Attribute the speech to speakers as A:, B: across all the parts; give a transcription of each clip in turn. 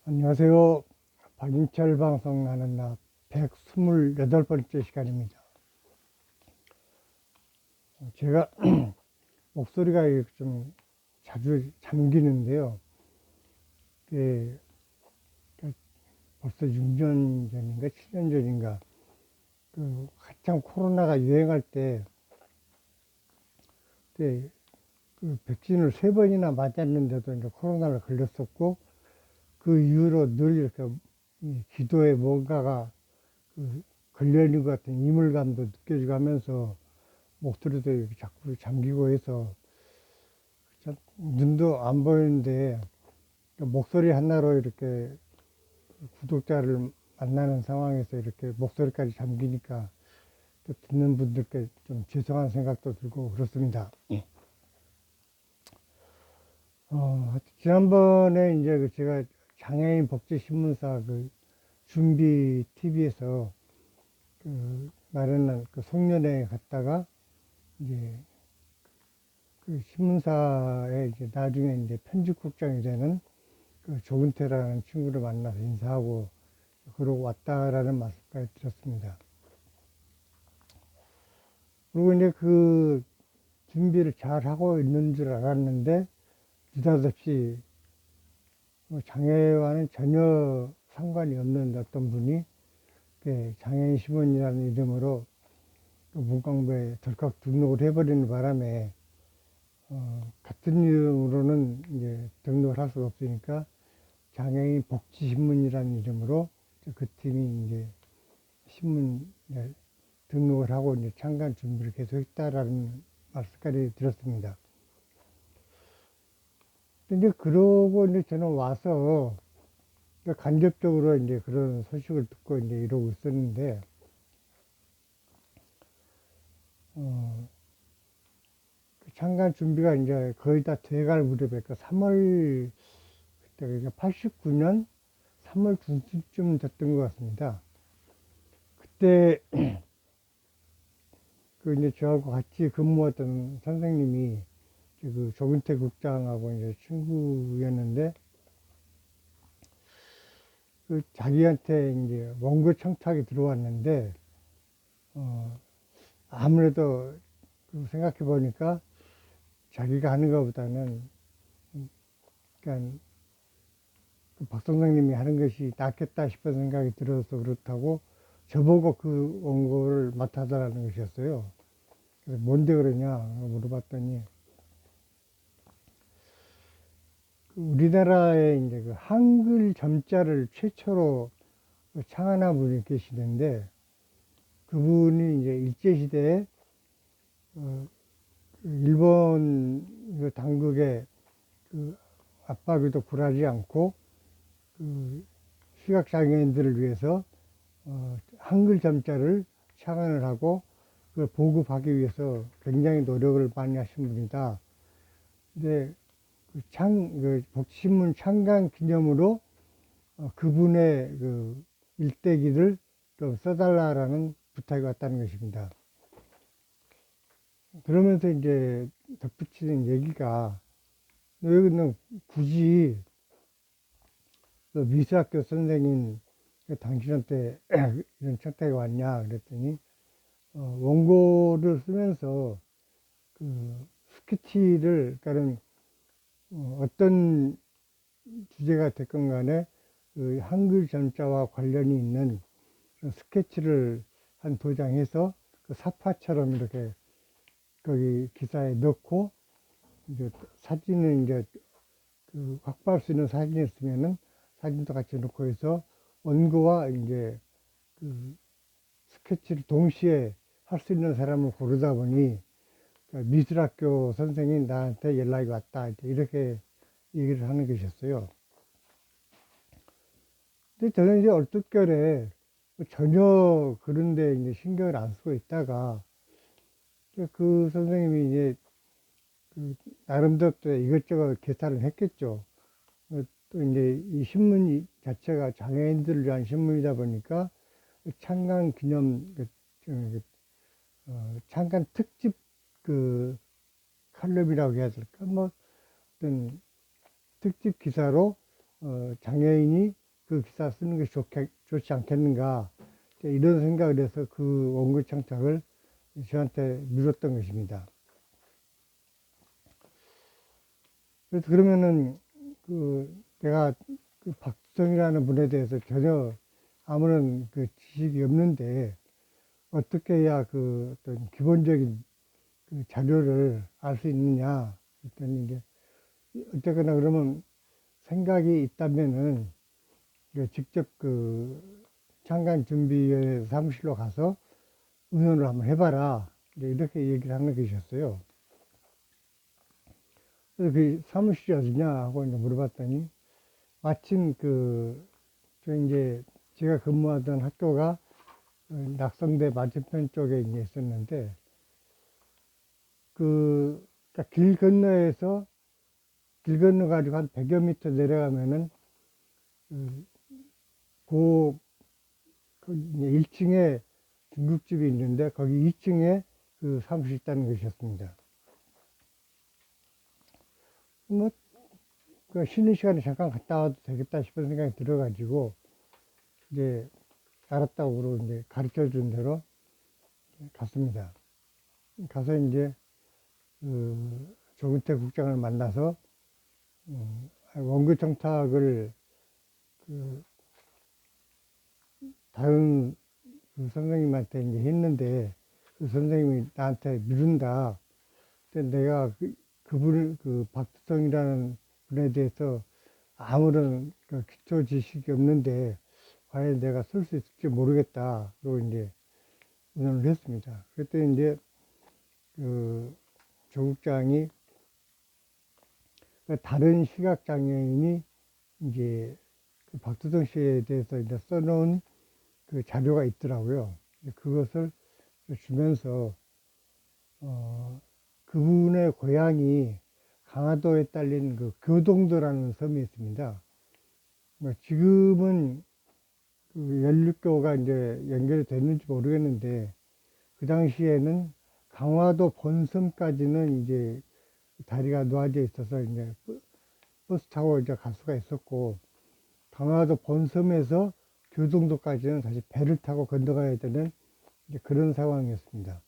A: 안녕하세요. 박인철 방송하는 나 128번째 시간입니다. 제가 목소리가 좀 자주 잠기는데요. 그 벌써 6년 전인가 7년 전인가 한참 코로나가 유행할 때, 그때 그 백신을 3번이나 맞았는데도 이제 코로나를 걸렸었고, 그 이후로 늘 이렇게 이 기도에 뭔가가 걸려있는 것 같은 이물감도 느껴지고 하면서 목소리도 이렇게 자꾸 잠기고 해서 참 눈도 안 보이는데 목소리 하나로 이렇게 구독자를 만나는 상황에서 이렇게 목소리까지 잠기니까 또 듣는 분들께 좀 죄송한 생각도 들고 그렇습니다. 지난번에 이제 제가 장애인 복지신문사 준비 TV에서 마련한 송년회에 갔다가 이제 신문사에 이제 나중에 이제 편집국장이 되는 조근태라는 친구를 만나서 인사하고 그러고 왔다라는 말씀까지 드렸습니다. 그리고 이제 준비를 잘 하고 있는 줄 알았는데 느닷없이 장애와는 전혀 상관이 없는 어떤 분이 장애인 신문이라는 이름으로 문광부에 덜컥 등록을 해버리는 바람에 같은 이름으로는 이제 등록을 할 수가 없으니까 장애인 복지신문이라는 이름으로 그 팀이 이제 신문에 등록을 하고 이제 창간 준비를 계속 했다라는 말씀까지 드렸습니다. 근데 그러고 이제 저는 와서 간접적으로 이제 그런 소식을 듣고 이제 이러고 있었는데, 창간 준비가 이제 거의 다 돼갈 무렵에 3월, 그때 89년 3월 중순쯤 됐던 것 같습니다. 그때 이제 저하고 같이 근무했던 선생님이 조근태 국장하고 이제 친구였는데, 자기한테 이제 원고 청탁이 들어왔는데, 아무래도 생각해 보니까 자기가 하는 것보다는, 그러니까 박 선생님이 하는 것이 낫겠다 싶은 생각이 들어서 그렇다고 저보고 그 원고를 맡아달라는 것이었어요. 그래서 뭔데 그러냐 물어봤더니, 우리나라에 이제 한글 점자를 최초로 창안한 분이 계시는데, 그분이 이제 일제시대에 일본 당국의 압박에도 굴하지 않고 시각장애인들을 위해서 한글 점자를 창안을 하고 그걸 보급하기 위해서 굉장히 노력을 많이 하신 분이다. 근데 복지신문 창간 기념으로 그분의 일대기를 좀 써달라라는 부탁이 왔다는 것입니다. 그러면서 이제 덧붙이는 얘기가, 왜 굳이 미술학교 선생님 당신한테 이런 청탁이 왔냐 그랬더니, 원고를 쓰면서 스케치를, 그러니까 어떤 주제가 됐건 간에 한글 점자와 관련이 있는 스케치를 한 도장해서 사파처럼 이렇게 거기 기사에 넣고, 이제 사진을 이제 확보할 수 있는 사진이 있으면은 사진도 같이 넣고 해서 원고와 이제 스케치를 동시에 할 수 있는 사람을 고르다 보니 미술학교 선생이 나한테 연락이 왔다 이렇게 얘기를 하는 것이었어요. 근데 저는 이제 얼떨결에 전혀 그런데 이제 신경을 안 쓰고 있다가 그 선생님이 이제 나름대로 또 이것저것 계산을 했겠죠. 또 이제 이 신문 자체가 장애인들을 위한 신문이다 보니까 창간 기념 창간 특집 칼럼이라고 해야 될까, 뭐 어떤 특집 기사로 장애인이 그 기사 쓰는 게 좋지 않겠는가. 이런 생각을 해서 그 원고 창작을 저한테 미뤘던 것입니다. 그래서 그러면은 내가 그 박수성이라는 분에 대해서 전혀 아무런 그 지식이 없는데 어떻게 해야 그 어떤 기본적인 그 자료를 알 수 있느냐 했더니 이제 어쨌거나 그러면 생각이 있다면은 직접 그 창간준비위원회 사무실로 가서 의논을 한번 해봐라. 이렇게 얘기를 하는 것이었어요. 그래서 그 사무실이 어디냐 하고 이제 물어봤더니 마침 저 이제 제가 근무하던 학교가 낙성대 맞은편 쪽에 이제 있었는데 그러니까 길 건너가지고 한 100여 미터 내려가면은 그 1층에 중국집이 있는데 거기 2층에 그 사무실이 있다는 것이었습니다. 뭐, 그 쉬는 시간에 잠깐 갔다 와도 되겠다 싶은 생각이 들어가지고, 이제 알았다고 그러고 이제 가르쳐 준 대로 갔습니다. 가서 이제, 조근태 국장을 만나서, 원고 청탁을 그 다른 그 선생님한테 이제 했는데, 그 선생님이 나한테 미룬다. 근데 내가 그 박두성이라는 분에 대해서 아무런 그 기초 지식이 없는데 과연 내가 쓸 수 있을지 모르겠다. 그리고 이제 의논을 했습니다. 그때 이제 그 조국장이 다른 시각장애인이 이제 그 박두성 씨에 대해서 이제 써놓은 그 자료가 있더라고요. 그것을 주면서 그분의 고향이 강화도에 딸린 그 교동도라는 섬이 있습니다. 지금은 그 연륙교가 이제 연결이 됐는지 모르겠는데 그 당시에는 강화도 본섬까지는 이제 다리가 놓아져 있어서 이제 버스 타고 이제 갈 수가 있었고 강화도 본섬에서 교동도까지는 다시 배를 타고 건너가야 되는 이제 그런 상황이었습니다.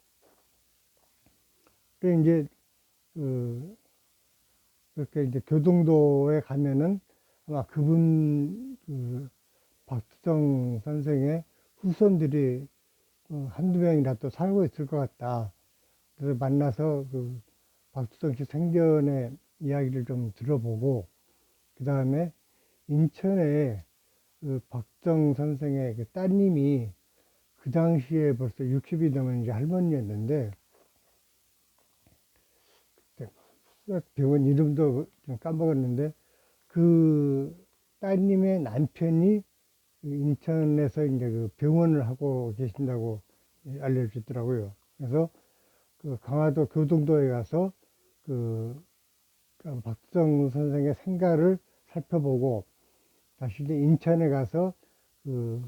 A: 그래 이제 그렇게 이제 교동도에 가면은 아마 박두성 선생의 후손들이 한두 명이라도 살고 있을 것 같다. 그래서 만나서 그 박두성 씨 생전의 이야기를 좀 들어보고, 그 다음에 인천에 그 박두성 선생의 그 따님이 그 당시에 벌써 60이 넘은 이제 할머니였는데, 병원 이름도 좀 까먹었는데, 그 따님의 남편이 인천에서 이제 그 병원을 하고 계신다고 알려주더라고요. 그래서 그 강화도 교동도에 가서 그 박두성 선생의 생가를 살펴보고 다시 이제 인천에 가서 그,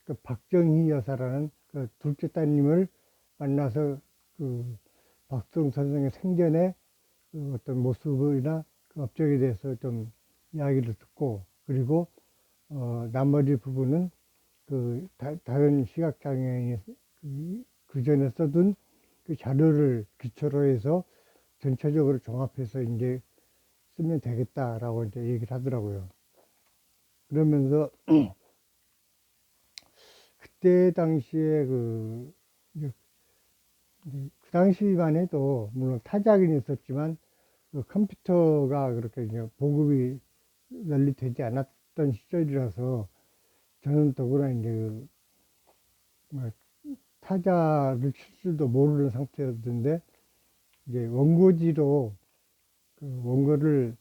A: 그 박정희 여사라는 그 둘째 따님을 만나서 그 박두성 선생의 생전의 그 어떤 모습이나 그 업적에 대해서 좀 이야기를 듣고 그리고 나머지 부분은 다른 시각장애인이 그 전에 써둔 그 자료를 기초로 해서 전체적으로 종합해서 이제 쓰면 되겠다라고 이제 얘기를 하더라고요. 그러면서 그때 당시에 그 당시만 해도 물론 타자기는 있었지만 그 컴퓨터가 그렇게 이제 보급이 널리 되지 않았던 시절이라서 저는 더구나 이제 뭐 타자를 칠 줄도 모르는 상태였는데 이제 원고지로 그 원고를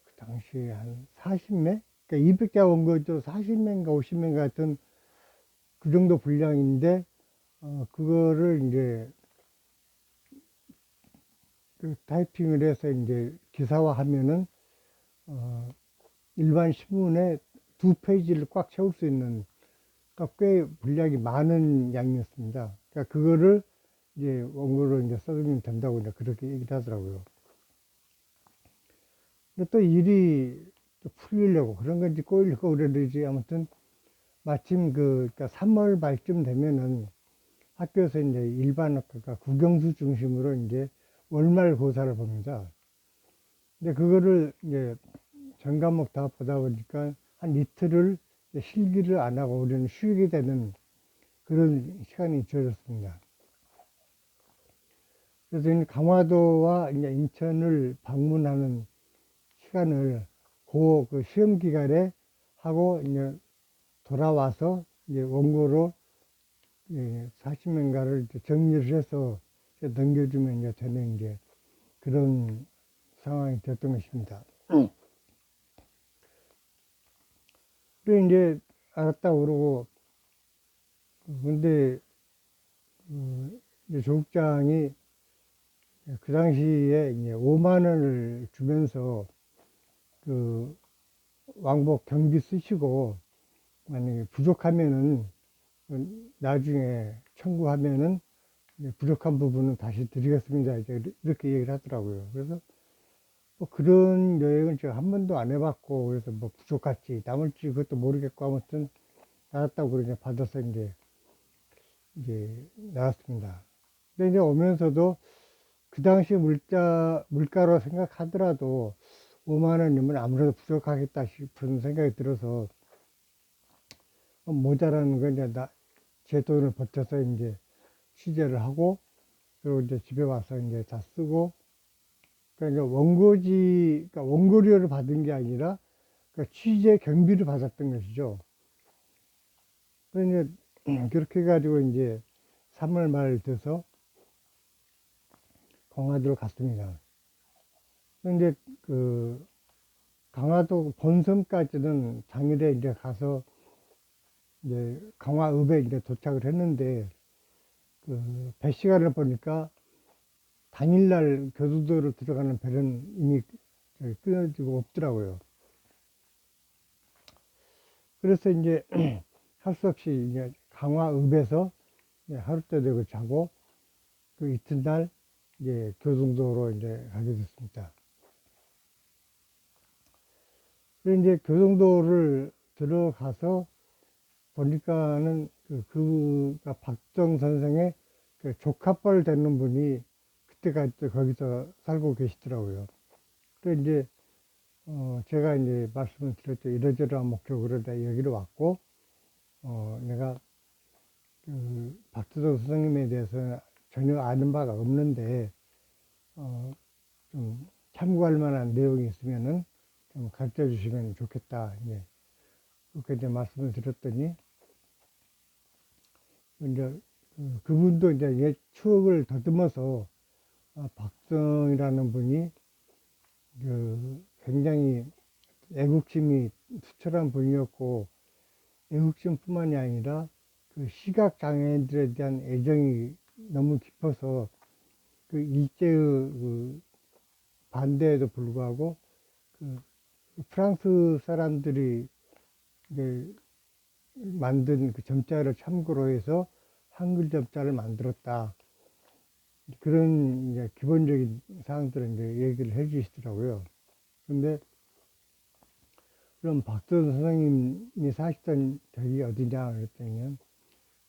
A: 그 당시에 한 40매? 그러니까 200자 원고도 40매인가 50매인가 같은 그 정도 분량인데 그거를 이제 그 타이핑을 해서 이제 기사화하면은 일반 신문에 2페이지를 꽉 채울 수 있는 그러니까 꽤 분량이 많은 양이었습니다. 그러니까 그거를 이제 원고로 이제 써주면 된다고 이제 그렇게 얘기를 하더라고요. 근데 또 일이 풀리려고 그런 건지 꼬이려고 그러는지 아무튼 마침 그러니까 3월 말쯤 되면은 학교에서 이제 일반 학과가 국영수 중심으로 이제 월말 고사를 봅니다. 근데 그거를 이제 전 과목 다 보다 보니까 한 이틀을 실기를 안 하고 우리는 쉬게 되는 그런 시간이 주어졌습니다. 그래서 이제 강화도와 이제 인천을 방문하는 시간을 그 시험 기간에 하고 이제 돌아와서 이제 원고로 40명가를 정리를 해서 넘겨주면 이제 되는 이제 그런 상황이 됐던 것입니다. 그래 이제 알았다고 그러고 근데 이제 조국장이 그 당시에 이제 5만 원을 주면서 그 왕복 경비 쓰시고 만약에 부족하면은 나중에 청구하면은 부족한 부분은 다시 드리겠습니다. 이제 이렇게 얘기를 하더라고요. 그래서 뭐 그런 여행을 제가 한 번도 안 해봤고 그래서 뭐 부족할지 남을지 그것도 모르겠고 아무튼 알았다고 그러냐 받아서 이제 나왔습니다. 근데 이제 오면서도 그 당시 물가로 생각하더라도 5만 원이면 아무래도 부족하겠다 싶은 생각이 들어서 모자라는 건 이제 제 돈을 버텨서 이제 취재를 하고 그리고 이제 집에 와서 이제 다 쓰고 그러니까 그러니까 원고료를 받은 게 아니라 그러니까 취재 경비를 받았던 것이죠. 그래서 이제 그렇게 해가지고 이제 3월 말 돼서 강화도를 갔습니다. 근데 그 강화도 본섬까지는 당일에 이제 가서 이제 강화읍에 이제 도착을 했는데 그 배 시간을 보니까 당일날 교도소로 들어가는 배는 이미 끊어지고 없더라고요. 그래서 이제 할 수 없이 이제 강화읍에서 하루 때 되고 자고 그 이튿날 이제 교동도로 이제 가게 됐습니다. 그래서 이제 교동도를 들어가서 보니까는 그가 박정 선생의 그 조카뻘 되는 분이 그때까지 거기서 살고 계시더라고요. 그래서 이제 제가 이제 말씀을 드렸죠. 이러저러한 목적으로 여기로 왔고 내가 그 박수도 선생님에 대해서 전혀 아는 바가 없는데 좀 참고할 만한 내용이 있으면은 좀 가르쳐 주시면 좋겠다. 이제 그렇게 이제 말씀을 드렸더니 이제 그분도 이제 옛 추억을 더듬어서 박정이라는 분이 그 굉장히 애국심이 투철한 분이었고 애국심뿐만이 아니라 그 시각 장애인들에 대한 애정이 너무 깊어서 그 일제의 그 반대에도 불구하고 그 프랑스 사람들이 이제 만든 그 점자를 참고로 해서 한글 점자를 만들었다. 그런 이제 기본적인 사항들을 이제 얘기를 해 주시더라고요. 근데 그럼 박전 선생님이 사시던 저기 어디냐 그랬더니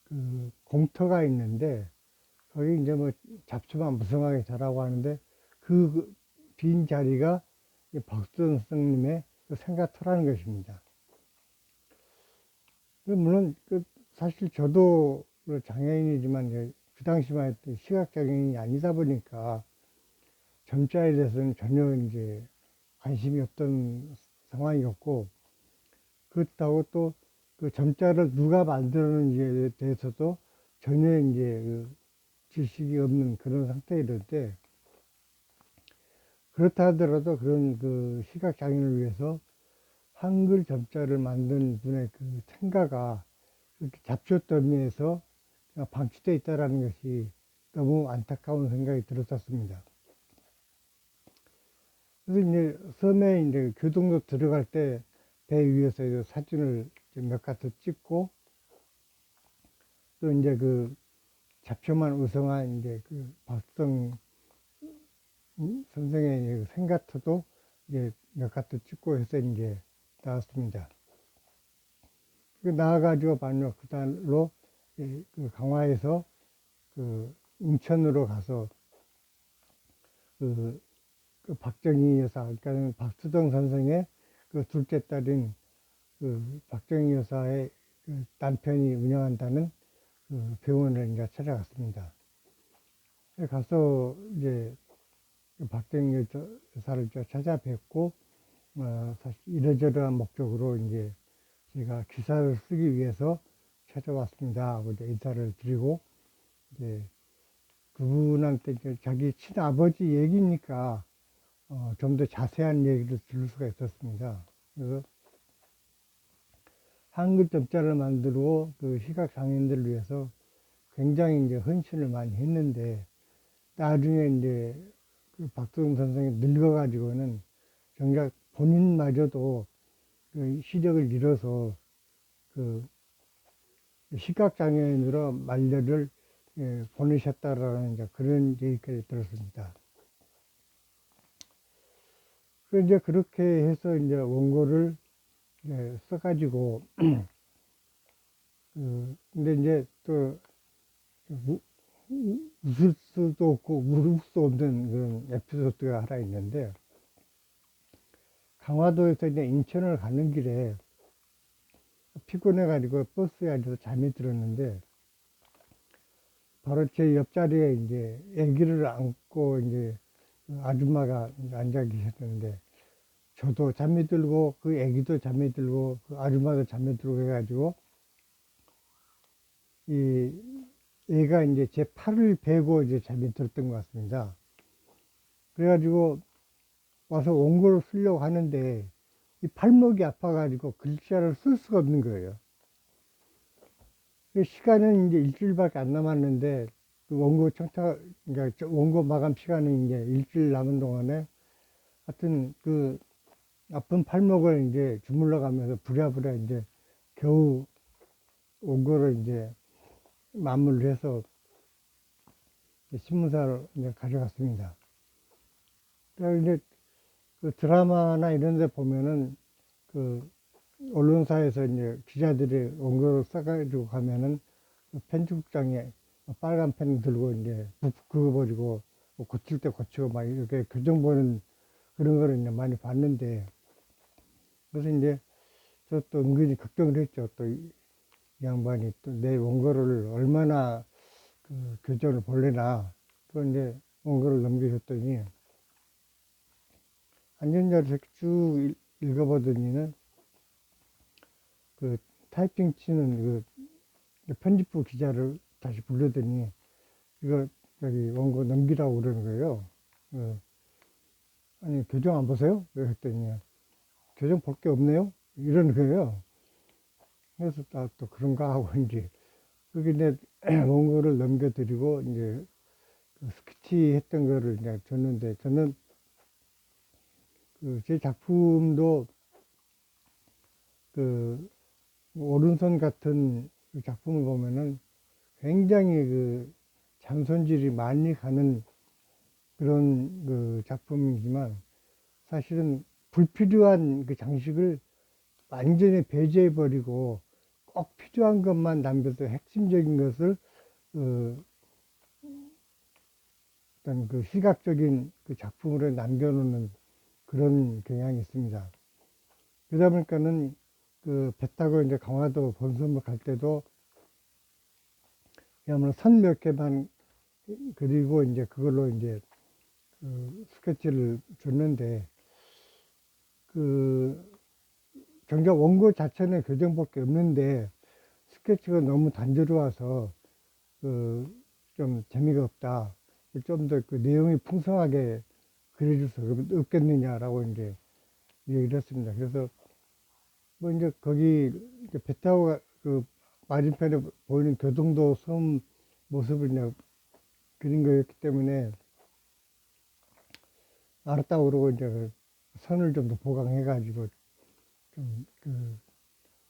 A: 그 공터가 있는데 거기 이제 뭐 잡초만 무성하게 자라고 하는데 그 빈 자리가 박전 선생님의 그 생가터라는 것입니다. 물론 사실 저도 장애인이지만 그 당시만 해도 시각장애인이 아니다 보니까 점자에 대해서는 전혀 이제 관심이 없던 상황이었고 그렇다고 또 그 점자를 누가 만들었는지에 대해서도 전혀 이제 그 지식이 없는 그런 상태이던데 그렇다 하더라도 그런 그 시각장애인을 위해서 한글 점자를 만든 분의 그 생가가 이렇게 잡초 더미에서 방치되어 있다는 것이 너무 안타까운 생각이 들었었습니다. 그래서 이제 섬에 이제 교동도 들어갈 때 배 위에서 사진을 몇 가지 찍고 또 이제 그 잡초만 우성한 이제 그 박성 선생의 생가터도 이제 몇 가지 찍고 해서 이제 나왔습니다. 나와가지고 반면 그달로 그 강화에서 그 인천으로 가서 그 박정희 여사, 그러니까 박수동 선생의 그 둘째 딸인 그 박정희 여사의 그 남편이 운영한다는 그 병원을 이제 찾아갔습니다. 가서 이제 박정희 여사를 찾아뵙고, 사실 이러저러한 목적으로 이제 제가 기사를 쓰기 위해서 찾아왔습니다 하고 이제 인사를 드리고, 이제 그분한테 이제 자기 친아버지 얘기니까 좀 더 자세한 얘기를 들을 수가 있었습니다. 그래서 한글 점자를 만들고 그 시각장애인들을 위해서 굉장히 이제 헌신을 많이 했는데, 나중에 이제 그 박수동 선생이 늙어가지고는 정작 본인마저도 그 시력을 잃어서 그 시각장애인으로 말년을 보내셨다라는 이제 그런 얘기까지 들었습니다. 그래서 이제 그렇게 해서 이제 원고를 써가지고, 근데 이제 또 웃을 수도 없고 울을 수도 없는 그런 에피소드가 하나 있는데, 강화도에서 이제 인천을 가는 길에 피곤해가지고 버스에 앉아서 잠이 들었는데, 바로 제 옆자리에 이제 아기를 안고 이제 아줌마가 앉아 계셨는데, 저도 잠이 들고 그 아기도 잠이 들고 그 아줌마도 잠이 들고 해가지고 이 애가 이제 제 팔을 베고 이제 잠이 들었던 것 같습니다. 그래가지고 와서 원고를 쓰려고 하는데 이 팔목이 아파가지고 글자를 쓸 수가 없는 거예요. 시간은 이제 일주일밖에 안 남았는데 그 원고 청탁, 그러니까 원고 마감 시간은 이제 일주일 남은 동안에 하여튼 그 아픈 팔목을 이제 주물러 가면서 부랴부랴 이제 겨우 원고를 이제 마무리를 해서 신문사로 이제 가져갔습니다. 그래서 이제 그 드라마나 이런 데 보면은 그 언론사에서 이제 기자들이 원고를 써가지고 가면은 그 편집국장에 빨간 펜 들고 이제 붓 그어버리고 뭐 고칠 때 고치고 막 이렇게 교정 보는 그런 거를 이제 많이 봤는데, 그래서 이제 저 또 은근히 걱정을 했죠. 또 이 양반이 또 내 원고를 얼마나 그 교정을 볼래나. 또 이제 원고를 넘겨줬더니 안전자를 쭉 읽어보더니는 그 타이핑 치는 그 편집부 기자를 다시 부르더니 이거 저기 원고 넘기라고 그러는 거예요. 아니 교정 안 보세요? 그랬더니 교정 볼 게 없네요? 이러는 거예요. 그래서 또 그런가 하고 이제 그게 이제 원고를 넘겨드리고 이제 그 스케치 했던 거를 이제 줬는데, 저는 그 제 작품도 그 오른손 같은 그 작품을 보면은 굉장히 그 장손질이 많이 가는 그런 그 작품이지만, 사실은 불필요한 그 장식을 완전히 배제해버리고 꼭 필요한 것만 남겨서 핵심적인 것을 어떤 그 시각적인 그 작품으로 남겨놓는 그런 경향이 있습니다. 그러다 보니까는 그 배 타고 이제 강화도 본섬을 갈 때도 그야말로 선 몇 개만 그리고 이제 그걸로 이제 그 스케치를 줬는데, 그 정작 원고 자체는 교정볼 게 없는데 스케치가 너무 단조로워서 그 좀 재미가 없다. 좀 더 그 내용이 풍성하게 그려줄 수 없겠느냐라고 이제 얘기를 했습니다. 그래서 뭐 이제 거기 이제 배 타고 그 맞은편에 보이는 교동도 섬 모습을 이제 그린 거였기 때문에 알았다고 그러고 이제 그 선을 좀 더 보강해가지고 좀 그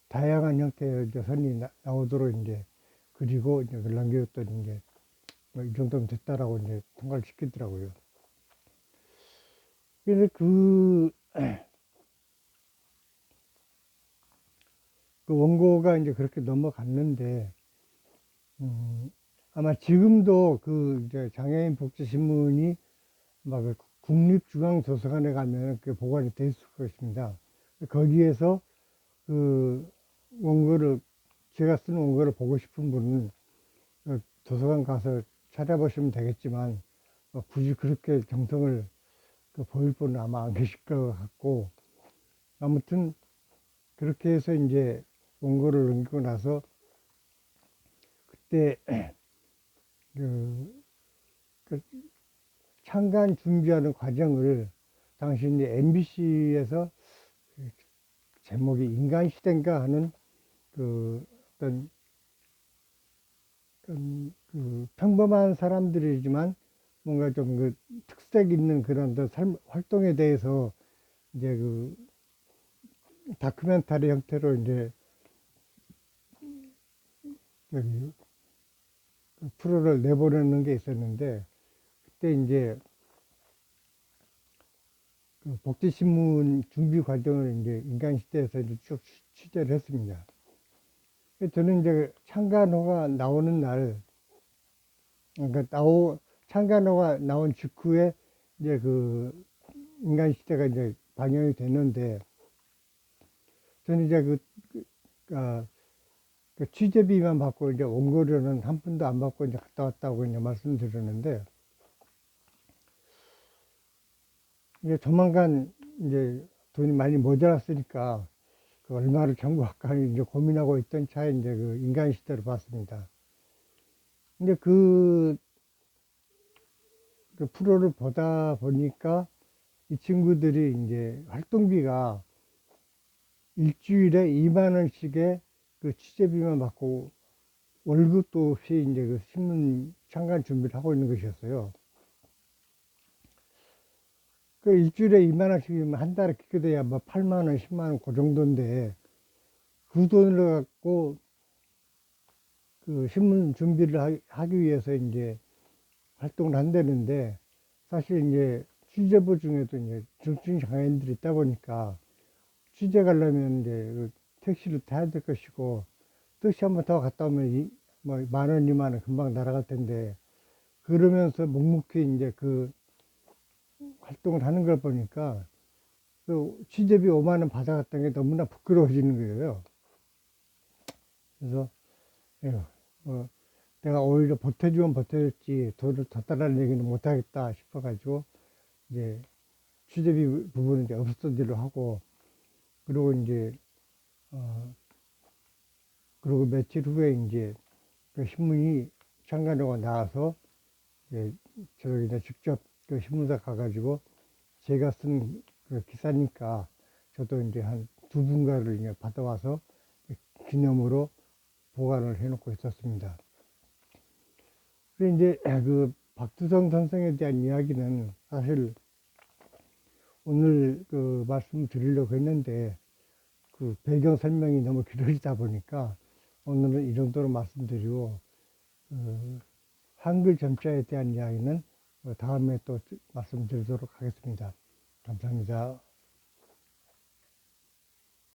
A: 다양한 형태의 이제 선이 나오도록 이제 그리고 이제 그걸 남겨줬더니 이제 뭐 이 정도면 됐다라고 이제 통과를 시키더라고요. 그래서 그 그 원고가 이제 그렇게 넘어갔는데, 아마 지금도 그 이제 장애인 복지신문이 막 국립중앙도서관에 가면 그 보관이 돼 있을 것입니다. 거기에서 그 원고를, 제가 쓴 원고를 보고 싶은 분은 도서관 가서 찾아보시면 되겠지만, 굳이 그렇게 정성을 보일 분은 아마 안 계실 것 같고, 아무튼 그렇게 해서 이제 원고를 넘기고 나서 그때 그, 그 창간 준비하는 과정을 당시 이제 MBC에서 제목이 인간시대인가 하는 그 어떤 그 평범한 사람들이지만 뭔가 좀 그 특색 있는 그런 활동에 대해서 이제 그 다큐멘터리 형태로 이제 저기 그 프로를 내보내는 게 있었는데, 그때 이제 그 복지신문 준비 과정을 이제 인간시대에서 이제 쭉 취재를 했습니다. 저는 이제 창간호가 나오는 날, 그러니까 창간호가 나온 직후에 이제 그 인간시대가 이제 방영이 됐는데, 저는 이제 아, 그 취재비만 받고 이제 원고료는 한 푼도 안 받고 이제 갔다 왔다고 이제 말씀드렸는데, 이제 조만간 이제 돈이 많이 모자랐으니까 그 얼마를 청구할까 이제 고민하고 있던 차에 이제 그 인간시대를 봤습니다. 근데 그 프로를 보다 보니까 이 친구들이 이제 활동비가 일주일에 2만 원씩의 그 취재비만 받고 월급도 없이 이제 그 신문 창간 준비를 하고 있는 것이었어요. 그 일주일에 2만 원씩이면 한 달에 그렇게 돼야 뭐 8만 원, 10만 원 그 정도인데, 그 돈을 갖고 그 신문 준비를 하기 위해서 이제 활동을 한다는데, 사실 이제 취재부 중에도 이제 중증 장애인들이 있다 보니까 취재 가려면 이제 그 택시를 타야 될 것이고, 택시 한번 더 갔다 오면 뭐 만 원, 2만 원 금방 날아갈 텐데, 그러면서 묵묵히 이제 그 활동을 하는 걸 보니까 그 취재비 5만 원 받아갔던 게 너무나 부끄러워지는 거예요. 그래서 에휴, 내가 오히려 보태주면 보태줬지 돈을 더 달라는 얘기는 못하겠다 싶어가지고 이제 취재비 부분은 이제 없어지로 하고, 그리고 이제 그리고 며칠 후에 이제 그 신문이 창간호가 나와서 이제 저기 이제 직접 그 신문사 가가지고 제가 쓴 그 기사니까 저도 이제 한 두 분가를 이제 받아와서 기념으로 보관을 해놓고 있었습니다. 그리고 이제 그 박두성 선생에 대한 이야기는 사실 오늘 그 말씀 드리려고 했는데 그 배경 설명이 너무 길어지다 보니까 오늘은 이 정도로 말씀드리고, 한글 점자에 대한 이야기는 다음에 또 말씀드리도록 하겠습니다. 감사합니다.